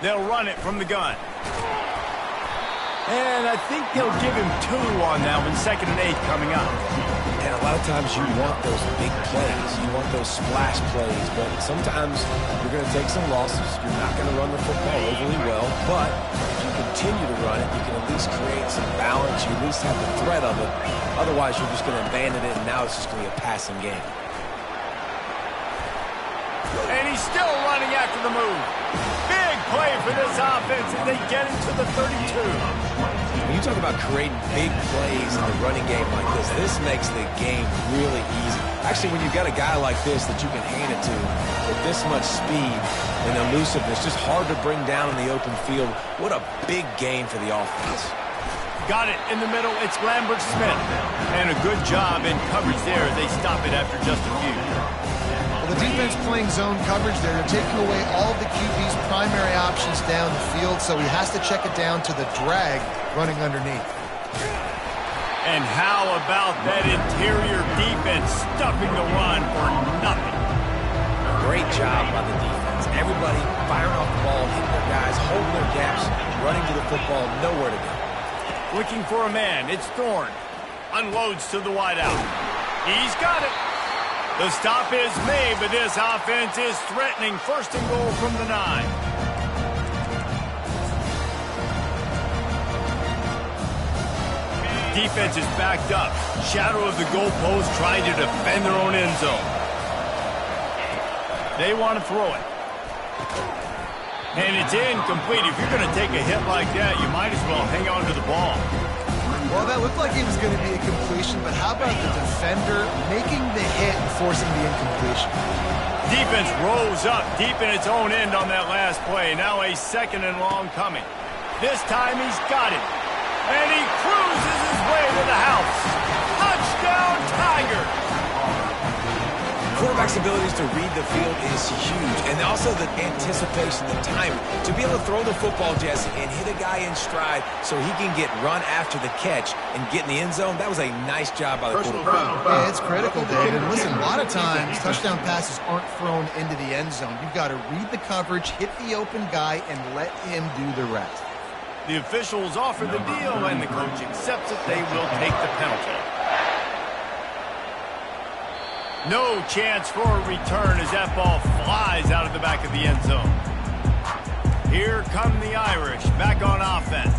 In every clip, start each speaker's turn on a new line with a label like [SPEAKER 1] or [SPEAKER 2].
[SPEAKER 1] They'll run it from the gun. And I think they'll give him 2 on that one, 2nd and 8 coming up.
[SPEAKER 2] And a lot of times you want those big plays. You want those splash plays. But sometimes you're going to take some losses. You're not going to run the football overly well. But if you continue to run it, you can at least create some balance. You at least have the threat of it. Otherwise, you're just going to abandon it, and now it's just going to be a passing game.
[SPEAKER 1] And he's still running after the move. Big play for this offense, and they get it to the 32.
[SPEAKER 2] When you talk about creating big plays in the running game like this makes the game really easy. Actually, when you've got a guy like this that you can hand it to with this much speed and elusiveness, just hard to bring down in the open field, what a big game for the offense.
[SPEAKER 1] Got it in the middle. It's Lambert-Smith. And a good job in coverage there. They stop it after just a few.
[SPEAKER 3] Well, the defense playing zone coverage there. They're taking away all of the QB's primary options down the field, so he has to check it down to the drag running underneath.
[SPEAKER 1] And how about that interior defense stuffing the run for nothing?
[SPEAKER 2] Great job by the defense. Everybody firing off the ball, hitting their guys, holding their gaps, running to the football, nowhere to go.
[SPEAKER 1] Looking for a man. It's Thorne. Unloads to the wideout. He's got it. The stop is made, but this offense is threatening. 1st and goal from the 9. Defense is backed up. Shadow of the goalpost trying to defend their own end zone. They want to throw it. And it's incomplete. If you're going to take a hit like that, you might as well hang on to the ball.
[SPEAKER 3] Well, that looked like it was going to be a completion, but how about the defender making the hit and forcing the incompletion?
[SPEAKER 1] Defense rose up deep in its own end on that last play. Now a 2nd and long coming. This time he's got it. And he cruises his way to the house. Touchdown, Tiger!
[SPEAKER 2] Quarterback's abilities to read the field is huge, and also the anticipation, the timing. To be able to throw the football, Jesse, and hit a guy in stride so he can get run after the catch and get in the end zone, that was a nice job by the quarterback.
[SPEAKER 3] Yeah, it's critical, David. Listen, a lot of times, touchdown passes aren't thrown into the end zone. You've got to read the coverage, hit the open guy, and let him do the rest.
[SPEAKER 1] The officials offer the deal, and the coach accepts it. They will take the penalty. No chance for a return as that ball flies out of the back of the end zone. Here come the Irish, back on offense.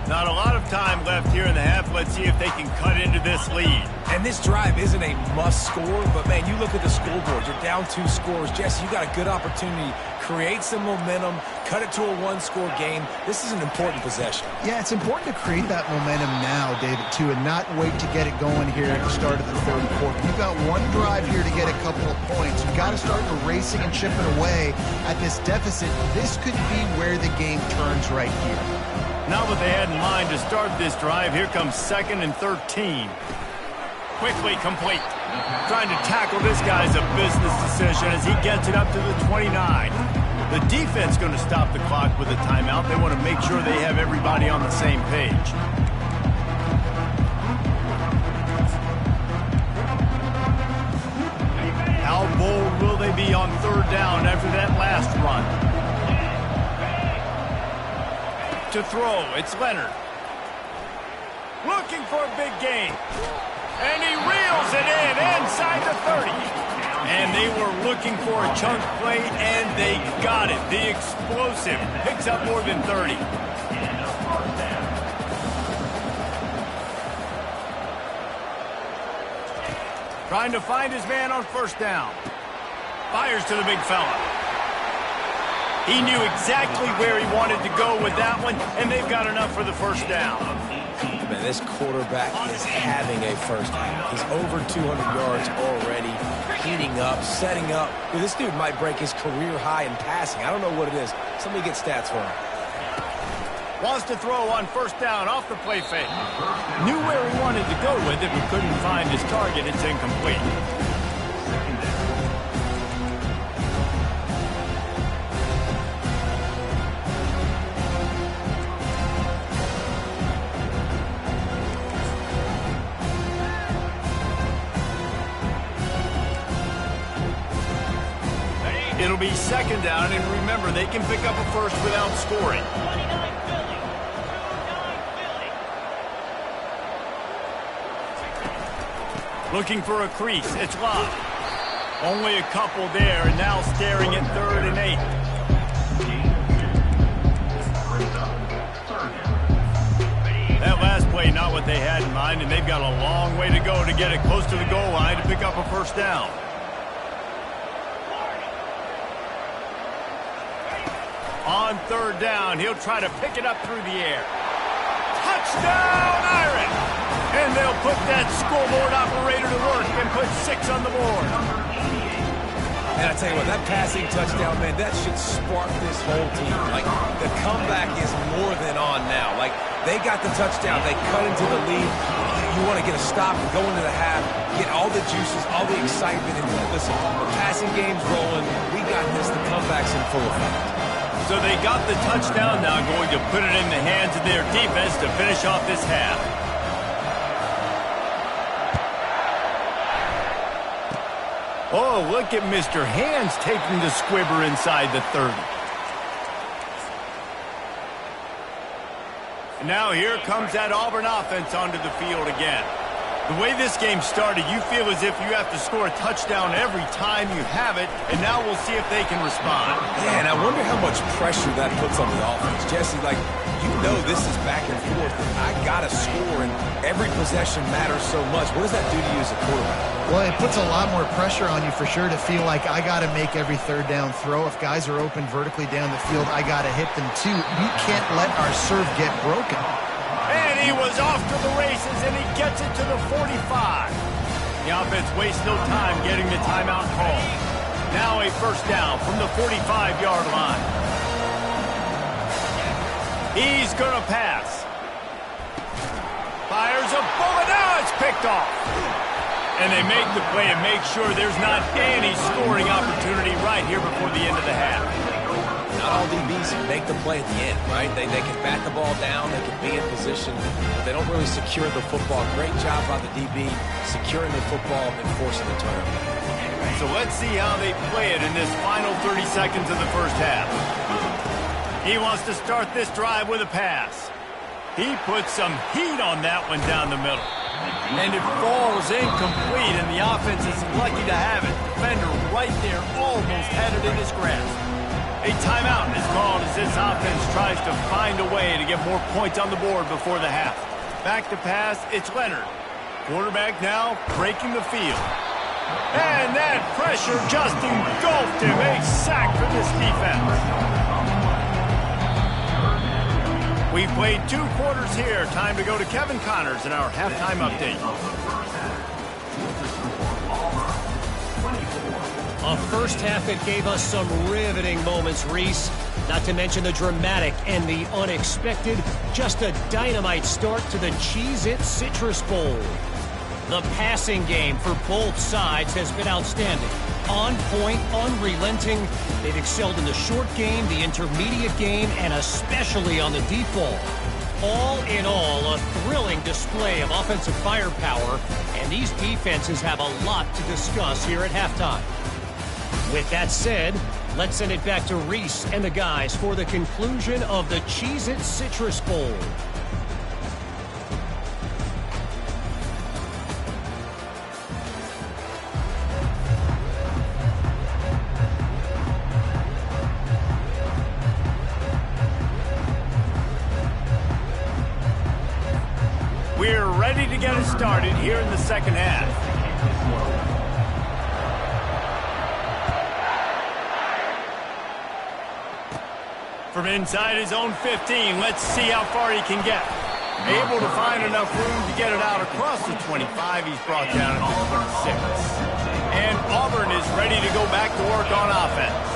[SPEAKER 1] Not a lot of time left here in the half. Let's see if they can cut into this lead.
[SPEAKER 2] And this drive isn't a must score, but man, you look at the scoreboard, you're down 2 scores. Jesse, you got a good opportunity. Create some momentum, cut it to a 1-score game. This is an important possession.
[SPEAKER 3] Yeah, it's important to create that momentum now, David, too, and not wait to get it going here at the start of the 3rd quarter. You've got one drive here to get a couple of points. You've got to start racing and chipping away at this deficit. This could be where the game turns right here.
[SPEAKER 1] Not what they had in mind to start this drive. Here comes 2nd and 13. Quickly complete. Trying to tackle this guy's a business decision as he gets it up to the 29. The defense going to stop the clock with a timeout. They want to make sure they have everybody on the same page. How bold will they be on 3rd down after that last run? To throw, it's Leonard. Looking for a big gain. And he reels it in inside the 30. And they were looking for a chunk play, and they got it. The explosive picks up more than 30. Trying to find his man on 1st down. Fires to the big fella. He knew exactly where he wanted to go with that one, and they've got enough for the 1st down.
[SPEAKER 2] Man, this quarterback is having a 1st half. He's over 200 yards already, heating up, setting up. Well, this dude might break his career high in passing. I don't know what it is. Somebody get stats for him.
[SPEAKER 1] Wants to throw on 1st down off the play fake. Knew where he wanted to go with it, but couldn't find his target. It's incomplete. It'll be second down, and remember, they can pick up a first without scoring. Looking for a crease. It's locked. Only a couple there, and now staring at 3rd and 8. That last play, not what they had in mind, and they've got a long way to go to get it close to the goal line to pick up a first down. On 3rd down, he'll try to pick it up through the air. Touchdown, Iron! And they'll put that scoreboard operator to work and put 6 on the board.
[SPEAKER 2] And I tell you what, that passing touchdown, man, that should spark this whole team. Like, the comeback is more than on now. Like, they got the touchdown. They cut into the lead. You want to get a stop and go into the half, get all the juices, all the excitement. And listen, the passing game's rolling. We got this. The comeback's in full effect.
[SPEAKER 1] So they got the touchdown, now going to put it in the hands of their defense to finish off this half. Oh, look at Mr. Hands taking the squibber inside the 30. And now here comes that Auburn offense onto the field again. The way this game started, you feel as if you have to score a touchdown every time you have it, and now we'll see if they can respond.
[SPEAKER 2] Yeah, and I wonder how much pressure that puts on the offense. Jesse, like, you know this is back and forth, and I got to score, and every possession matters so much. What does that do to you as a quarterback?
[SPEAKER 3] Well, it puts a lot more pressure on you for sure to feel like I got to make every 3rd down throw. If guys are open vertically down the field, I got to hit them too. You can't let our serve get broken.
[SPEAKER 1] And he was off to the races, and he gets it to the 45. The offense wastes no time getting the timeout call. Now a first down from the 45-yard line. He's going to pass. Fires a bullet. Now it's picked off. And they make the play and make sure there's not any scoring opportunity right here before the end of the half.
[SPEAKER 2] Not all DBs make the play at the end, right? They can bat the ball down, they can be in position, but they don't really secure the football. Great job by the DB securing the football and forcing the turnover.
[SPEAKER 1] So let's see how they play it in this final 30 seconds of the first half. He wants to start this drive with a pass. He puts some heat on that one down the middle. And it falls incomplete, and the offense is lucky to have it. Defender right there almost had it in his grasp. A timeout is called as this offense tries to find a way to get more points on the board before the half. Back to pass, it's Leonard. Quarterback now breaking the field. And that pressure just engulfed him. A sack for this defense. We've played 2 quarters here. Time to go to Kevin Connors in our halftime update.
[SPEAKER 4] A first half that gave us some riveting moments, Reese. Not to mention the dramatic and the unexpected. Just a dynamite start to the Cheez-It Citrus Bowl. The passing game for both sides has been outstanding. On point, unrelenting. They've excelled in the short game, the intermediate game, and especially on the deep ball. All in all, a thrilling display of offensive firepower, and these defenses have a lot to discuss here at halftime. With that said, let's send it back to Reese and the guys for the conclusion of the Cheez-It Citrus Bowl.
[SPEAKER 1] We're ready to get it started here in the second half. From inside his own 15, let's see how far he can get. Able to find enough room to get it out across the 25. He's brought down at the 26. And Auburn is ready to go back to work on offense.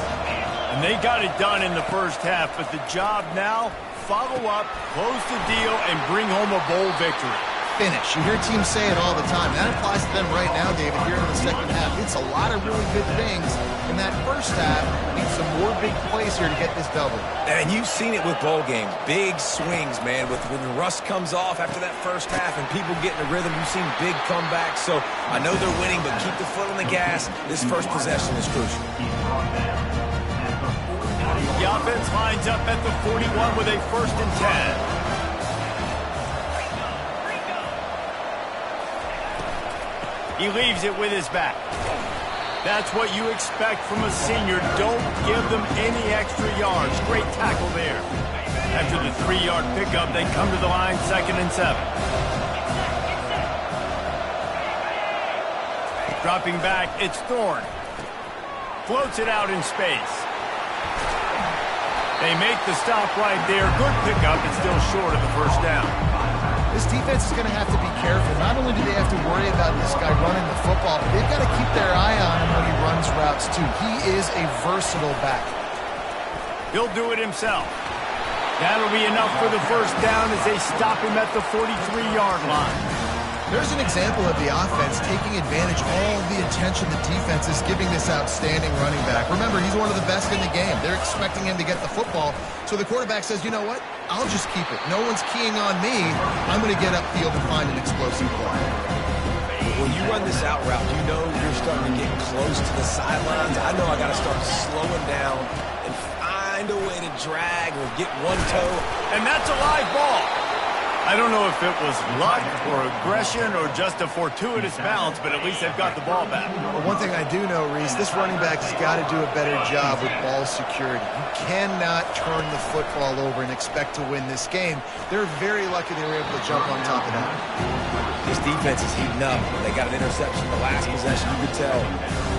[SPEAKER 1] And they got it done in the first half, but the job now, follow up, close the deal, and bring home a bowl victory.
[SPEAKER 3] Finish. You hear teams say it all the time. That applies to them right now, David, here in the second half. It's a lot of really good things in that first half. Need some more big plays here to get this double.
[SPEAKER 2] And you've seen it with bowl games. Big swings, man. When the rust comes off after that first half and people get in a rhythm, you've seen big comebacks. So I know they're winning, but keep the foot on the gas. This first possession is crucial.
[SPEAKER 1] The offense lines up at the 41 with a 1st and 10. He leaves it with his back. That's what you expect from a senior. Don't give them any extra yards. Great tackle there. After the 3-yard pickup, they come to the line, 2nd and 7. Dropping back, it's Thorne. Floats it out in space. They make the stop right there. Good pickup, and still short of the 1st down.
[SPEAKER 3] This defense is going to have to be careful. Not only do they have to worry about this guy running the football, but they've got to keep their eye on him when he runs routes, too. He is a versatile back.
[SPEAKER 1] He'll do it himself. That'll be enough for the 1st down as they stop him at the 43-yard line.
[SPEAKER 3] There's an example of the offense taking advantage of all the attention the defense is giving this outstanding running back. Remember, he's one of the best in the game. They're expecting him to get the football. So the quarterback says, you know what? I'll just keep it. No one's keying on me. I'm going to get upfield and find an explosive play.
[SPEAKER 2] When you run this out route, you know you're starting to get close to the sidelines. I know I got to start slowing down and find a way to drag or get one toe.
[SPEAKER 1] And that's a live ball. I don't know if it was luck or aggression or just a fortuitous bounce, but at least they've got the ball back.
[SPEAKER 3] Well, one thing I do know, Reese, this running back has got to do a better job with ball security. You cannot turn the football over and expect to win this game. They're very lucky they were able to jump on top of that.
[SPEAKER 2] This defense is heating up. They got an interception the last possession. You could tell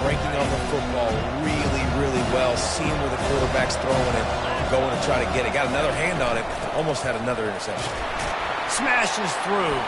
[SPEAKER 2] breaking on the football really, really well, seeing where the quarterback's throwing it, going to try to get it. Got another hand on it, almost had another interception.
[SPEAKER 1] Smashes through.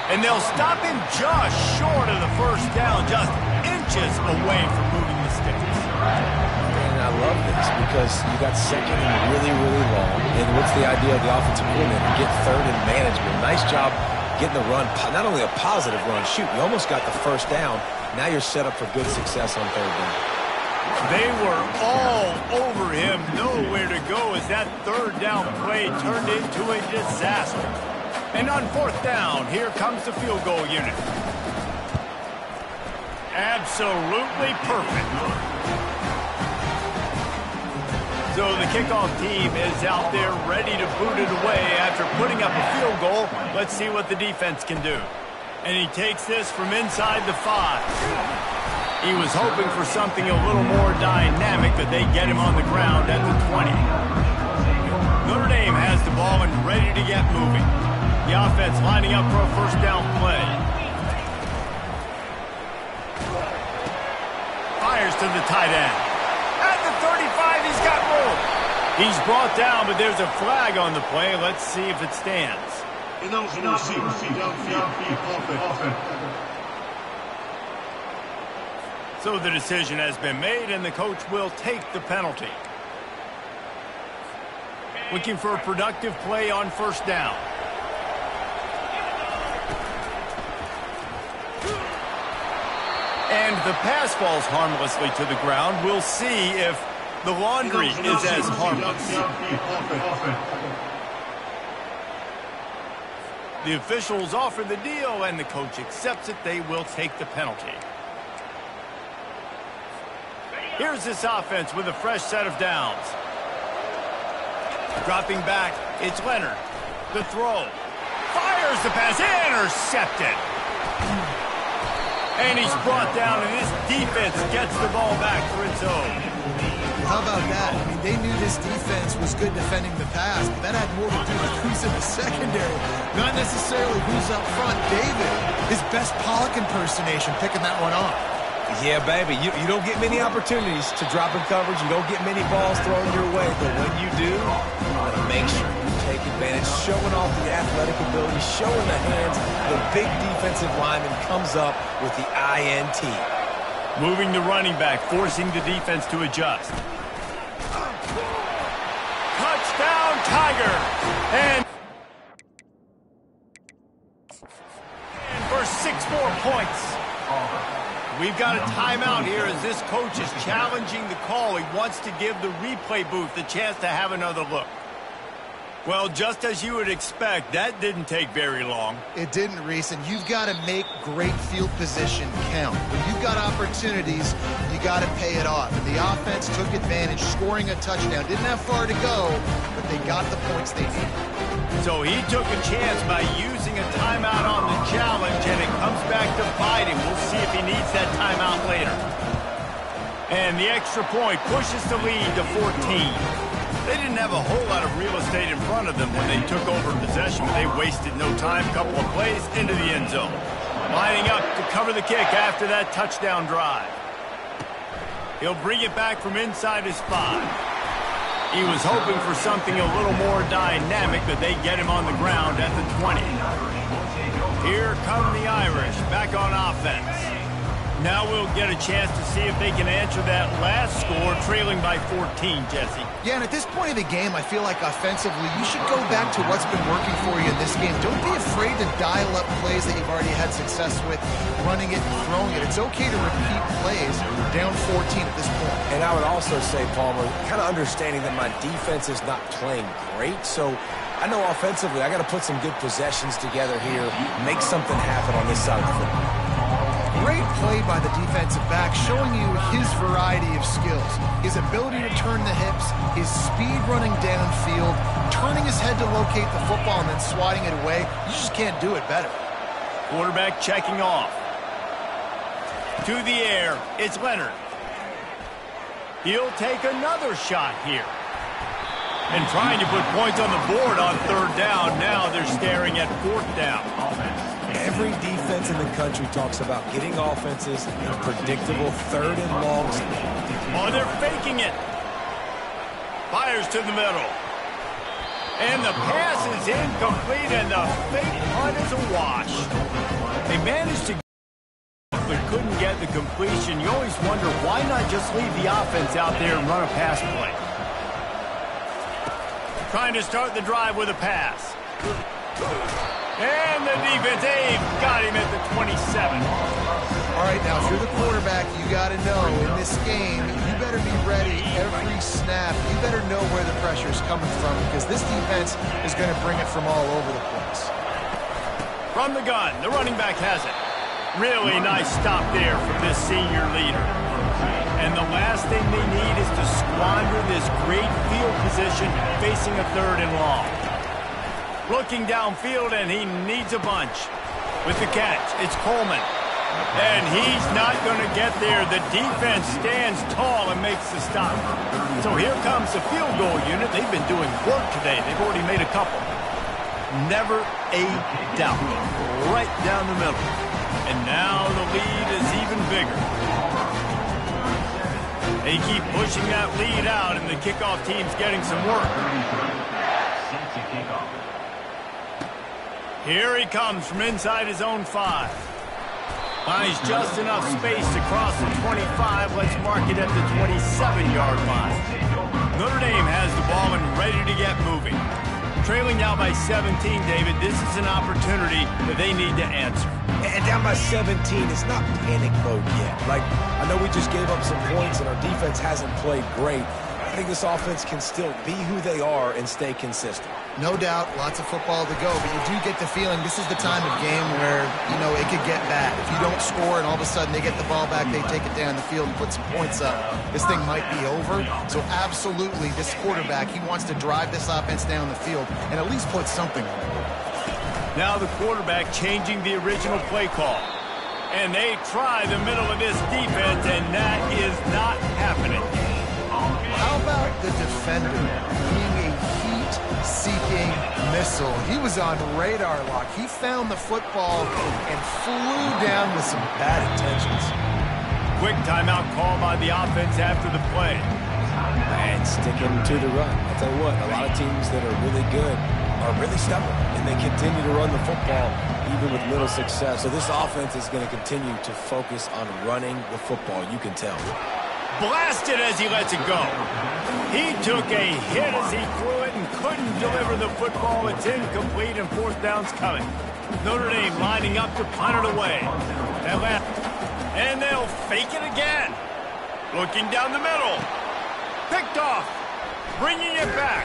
[SPEAKER 1] And they'll stop him just short of the 1st down, just inches away from moving the sticks.
[SPEAKER 2] And I love this because you got 2nd and really, really long. And what's the idea of the offensive coordinator? Get 3rd and manageable. Nice job getting the run, not only a positive run, shoot, you almost got the 1st down. Now you're set up for good success on 3rd down.
[SPEAKER 1] They were all over him, nowhere to go as that 3rd down play turned into a disaster. And on 4th down, here comes the field goal unit. Absolutely perfect. So the kickoff team is out there ready to boot it away after putting up a field goal. Let's see what the defense can do. And he takes this from inside the 5. He was hoping for something a little more dynamic, but they get him on the ground at the 20. Notre Dame has the ball and ready to get moving. The offense lining up for a 1st down play. Fires to the tight end. At the 35, he's got room. He's brought down, but there's a flag on the play. Let's see if it stands. So the decision has been made, and the coach will take the penalty. Looking for a productive play on 1st down. And the pass falls harmlessly to the ground. We'll see if the laundry is as harmless. The officials offer the deal, and the coach accepts it. They will take the penalty. Here's this offense with a fresh set of downs. Dropping back, it's Leonard. The throw. Fires the pass. Intercepted. And he's brought down, and his defense gets the ball back for its own.
[SPEAKER 3] How about that? I mean, they knew this defense was good defending the pass, but that had more to do with who's in the secondary, not necessarily who's up front. David, his best Pollock impersonation, picking that one off.
[SPEAKER 2] Yeah, baby, you don't get many opportunities to drop in coverage. You don't get many balls thrown your way, but when you do, you want to make sure you take advantage, showing off the athletic ability, showing the hands. The big defensive lineman comes up with the INT.
[SPEAKER 1] Moving the running back, forcing the defense to adjust. Touchdown, Tiger! And for 6 more points. We've got a timeout here as this coach is challenging the call. He wants to give the replay booth the chance to have another look. Well, just as you would expect, that didn't take very long.
[SPEAKER 3] It didn't, Reese, and you've got to make great field position count. When you've got opportunities, you got to pay it off. And the offense took advantage, scoring a touchdown. Didn't have far to go, but they got the points they needed.
[SPEAKER 1] So he took a chance by using a timeout on the challenge, and it comes back to bite him. We'll see if he needs that timeout later. And the extra point pushes the lead to 14. They didn't have a whole lot of real estate in front of them when they took over possession, but they wasted no time. Couple of plays into the end zone. Lining up to cover the kick after that touchdown drive. He'll bring it back from inside his 5. He was hoping for something a little more dynamic, but they get him on the ground at the 20. Here come the Irish back on offense. Now we'll get a chance to see if they can answer that last score, trailing by 14, Jesse.
[SPEAKER 3] Yeah, and at this point of the game, I feel like offensively, you should go back to what's been working for you in this game. Don't be afraid to dial up plays that you've already had success with, running it and throwing it. It's okay to repeat plays down 14 at this point.
[SPEAKER 2] And I would also say, Palmer, kind of understanding that my defense is not playing great, so I know offensively I got to put some good possessions together here, make something happen on this side of the football.
[SPEAKER 3] Great play by the defensive back, showing you his variety of skills. His ability to turn the hips, his speed running downfield, turning his head to locate the football and then swatting it away. You just can't do it better.
[SPEAKER 1] Quarterback checking off. To the air, it's Leonard. He'll take another shot here. And trying to put points on the board on 3rd down. Now they're staring at 4th down.
[SPEAKER 2] Every defense in the country talks about getting offenses in predictable 3rd and longs.
[SPEAKER 1] Oh, they're faking it. Fires to the middle. And the pass is incomplete, and the fake punt is a wash. They managed to but couldn't get the completion. You always wonder, why not just leave the offense out there and run a pass play? Trying to start the drive with a pass. And the defense, got him at the 27.
[SPEAKER 3] All right, now, if you're the quarterback, you got to know, in this game, you better be ready every snap. You better know where the pressure is coming from, because this defense is going to bring it from all over the place.
[SPEAKER 1] From the gun, the running back has it. Really nice stop there from this senior leader. And the last thing they need is to squander this great field position facing a 3rd and long. Looking downfield, and he needs a bunch. With the catch, it's Coleman. And he's not going to get there. The defense stands tall and makes the stop. So here comes the field goal unit. They've been doing work today. They've already made a couple. Never a doubt. Right down the middle. And now the lead is even bigger. They keep pushing that lead out, and the kickoff team's getting some work. Here he comes from inside his own 5. Finds just enough space to cross the 25. Let's mark it at the 27-yard line. Notre Dame has the ball and ready to get moving. Trailing now by 17, David. This is an opportunity that they need to answer.
[SPEAKER 2] And down by 17, it's not panic mode yet. Like, I know we just gave up some points and our defense hasn't played great. I think this offense can still be who they are and stay consistent.
[SPEAKER 3] No doubt, lots of football to go, but you do get the feeling this is the time of game where, you know, it could get bad. If you don't score and all of a sudden they get the ball back, they take it down the field and put some points up, this thing might be over. So absolutely, this quarterback, he wants to drive this offense down the field and at least put something on it.
[SPEAKER 1] Now the quarterback changing the original play call. And they try the middle of this defense, and that is not happening.
[SPEAKER 3] How about the defender being a heat-seeking missile? He was on radar lock. He found the football and flew down with some bad intentions.
[SPEAKER 1] Quick timeout call by the offense after the play.
[SPEAKER 2] And sticking to the run. I'll tell you what, a lot of teams that are really good are really stubborn, and they continue to run the football even with little success. So this offense is going to continue to focus on running the football, you can tell.
[SPEAKER 1] Blasted as he lets it go. He took a hit as he threw it and couldn't deliver the football. It's incomplete, and 4th down's coming. Notre Dame lining up to punt it away. And they'll fake it again. Looking down the middle. Picked off. Bringing it back.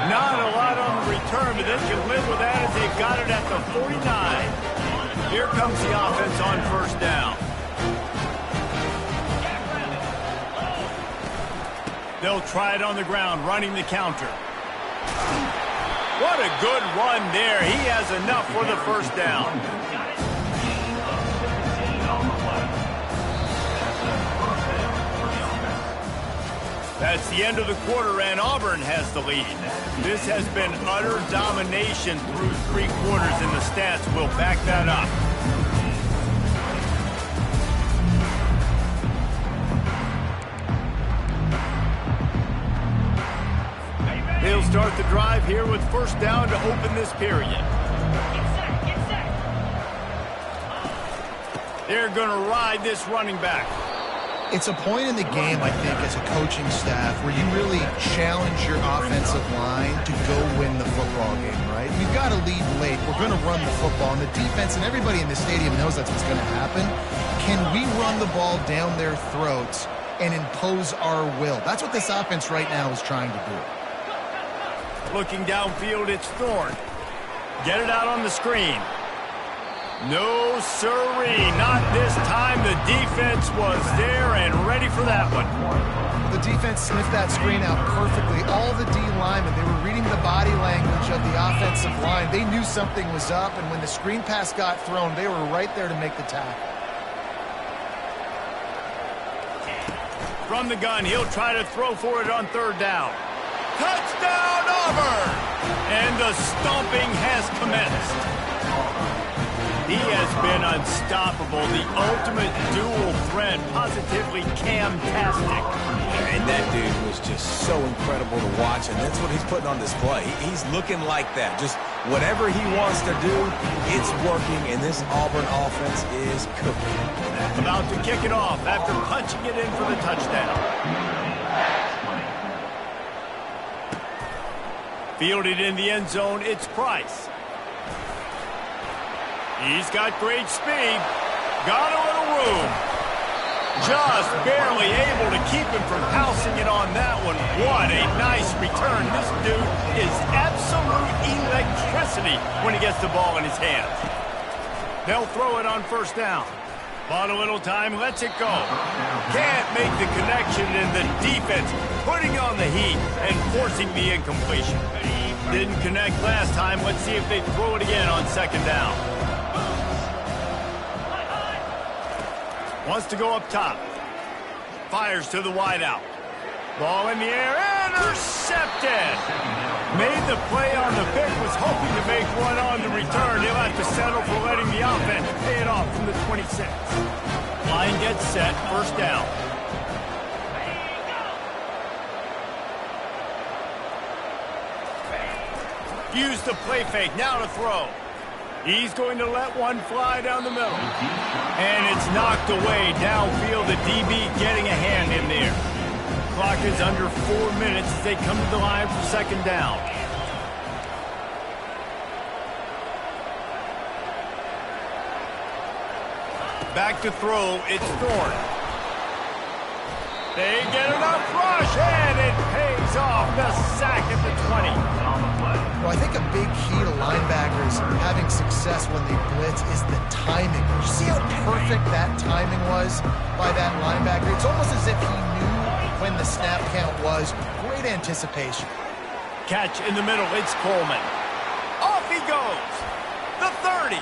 [SPEAKER 1] Not a lot on the return, but they can live with that as they've got it at the 49. Here comes the offense on first down. They'll try it on the ground, running the counter. What a good run there. He has enough for the first down. That's the end of the quarter, and Auburn has the lead. This has been utter domination through 3 quarters, and the stats will back that up. They'll start the drive here with first down to open this period. They're going to ride this running back.
[SPEAKER 3] It's a point in the game, I think, as a coaching staff where you really challenge your offensive line to go win the football game, right? We've got to lead late. We're going to run the football. And the defense and everybody in the stadium knows that's what's going to happen. Can we run the ball down their throats and impose our will? That's what this offense right now is trying to do.
[SPEAKER 1] Looking downfield, it's Thorne. Get it out on the screen. No, sirree, not this time. The defense was there and ready for that one.
[SPEAKER 3] The defense sniffed that screen out perfectly. All the D linemen, they were reading the body language of the offensive line. They knew something was up, and when the screen pass got thrown, they were right there to make the tackle.
[SPEAKER 1] From the gun, he'll try to throw for it on third down. Touchdown, Auburn! And the stomping has commenced. He has been unstoppable, the ultimate dual threat, positively Cam-tastic.
[SPEAKER 2] And that dude was just so incredible to watch, and that's what he's putting on display. He's looking like that. Just whatever he wants to do, it's working, and this Auburn offense is cooking.
[SPEAKER 1] About to kick it off after punching it in for the touchdown. Fielded in the end zone, it's Price. He's got great speed. Got a little room. Just barely able to keep him from housing it on that one. What a nice return. This dude is absolute electricity when he gets the ball in his hands. They'll throw it on first down. Bought a little time, lets it go. Can't make the connection, and the defense putting on the heat and forcing the incompletion. Didn't connect last time. Let's see if they throw it again on second down. Wants to go up top. Fires to the wideout. Ball in the air, intercepted. Made the play on the pick, was hoping to make one on the return. He'll have to settle for letting the offense pay it off from the 26. Line gets set, first down. Use the play fake, now to throw. He's going to let one fly down the middle. And it's knocked away downfield. The DB getting a hand in there. Clock is under 4 minutes as they come to the line for second down. Back to throw, it's Thorne. They get enough rush, and it pays off. The sack at the 20.
[SPEAKER 3] Well, I think a big key to linebackers having success when they blitz is the timing. Did you see how perfect that timing was by that linebacker? It's almost as if he knew when the snap count was. Great anticipation.
[SPEAKER 1] Catch in the middle, it's Coleman. Off he goes. The 30.